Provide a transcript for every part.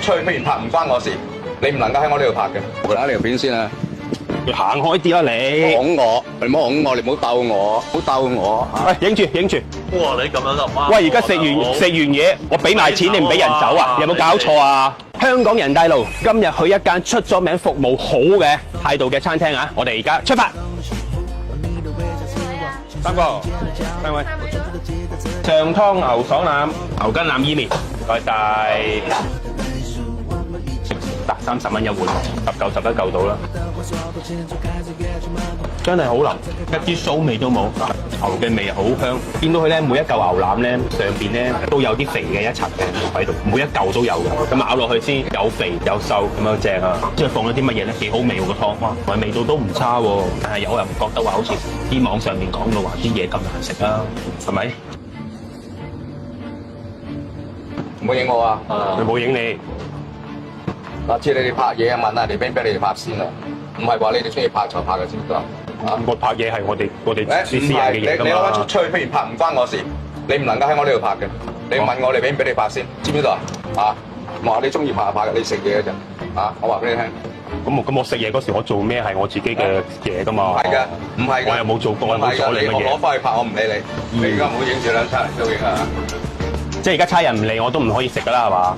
出去俾人拍唔關我事，你唔能夠喺我呢度拍嘅。我打你條片先啊！你行開啲啦你！拱我，你唔好拱我，你唔好鬥我，唔好鬥我。喂，影住影住！哇！你咁樣就唔啱。喂，而家食完嘢，我俾埋錢你唔俾人走啊？有冇搞錯啊？香港人帶路，今日去一間出咗名、服務好嘅態度嘅餐廳啊！我哋而家出發。三個，三位。上湯牛爽腩、牛筋腩伊麵，唔該晒。得30蚊一碗，10嚿11嚿到啦。真係好腍，一啲騷味都冇，牛嘅味好香。見到佢咧，每一嚿牛腩咧上邊咧都有啲肥嘅一層嘅喺度，每一嚿都有嘅。咁咬落去先有肥有瘦咁樣正啊！即係放咗啲乜嘢咧？幾好味喎個湯，哇！味道都唔差喎。但係有人覺得話好似啲網上面講到話啲嘢咁難食啊，係咪？唔好影我啊！佢冇影你。下次你哋拍嘢啊，問下你俾你哋拍先啊，唔係話你哋中意拍就拍嘅，知唔知啊？我拍嘢係我哋私人嘅嘢㗎嘛。你攞翻出去，不如拍唔關我事，你唔能夠喺我呢度拍嘅。你問我哋俾唔俾你拍先，知唔知道啊？話你中意拍就拍嘅，你食嘢嗰陣啊，我話俾你聽。咁我食嘢嗰時，我做咩係我自己嘅嘢㗎嘛？唔係㗎，唔係㗎。我又冇做過，我冇阻你乜嘢。我攞翻去拍，我唔理你。你而家唔好影住兩餐嚟都影啊！即係而家差人唔嚟，我都唔可以食㗎啦，係嘛？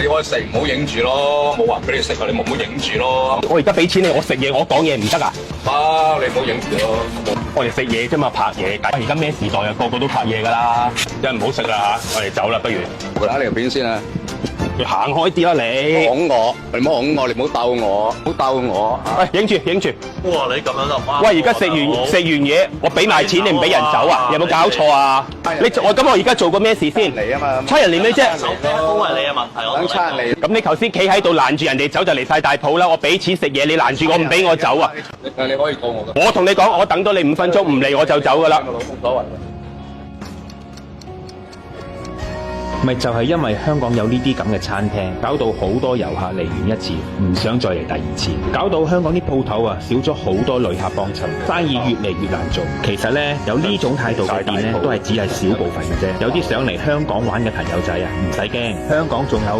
你可以食，唔好影住咯，冇話俾你食啊！你唔好影住咯。我而家俾錢你，我食嘢，我講嘢唔得啊？你唔好影住咯。我哋食嘢啫嘛，拍嘢。而家咩時代啊？個個都拍嘢㗎啦，真係唔好食啦嚇！我哋走啦，不如。我打你條片先啊！你行開啲啦你！拱我，你唔好拱我，你唔好鬥我，唔好鬥我。喂，影住影住！哇！你咁樣就唔啱。喂，而家食完嘢，我俾埋錢你唔俾人走啊？有冇搞錯啊？我而家做過咩事先？嚟啊嘛！差人嚟咩啫？手機都係你嘅問題，我等差人嚟。咁你頭先企喺度攔住人哋走就離晒大譜啦！我俾錢食嘢，你攔住我唔俾我走啊？你可以告我㗎。我同你講，我等多你5分鐘，唔嚟我就走㗎啦。我老公所謂。咪就係因為香港有呢啲咁嘅餐廳，搞到好多遊客嚟完一次，唔想再嚟第二次，搞到香港啲鋪頭啊少咗好多旅客幫襯，生意越嚟越難做。其實呢，有呢種態度嘅店呢，都係只係少部分嘅啫。有啲想嚟香港玩嘅朋友仔啊，唔使驚，香港仲有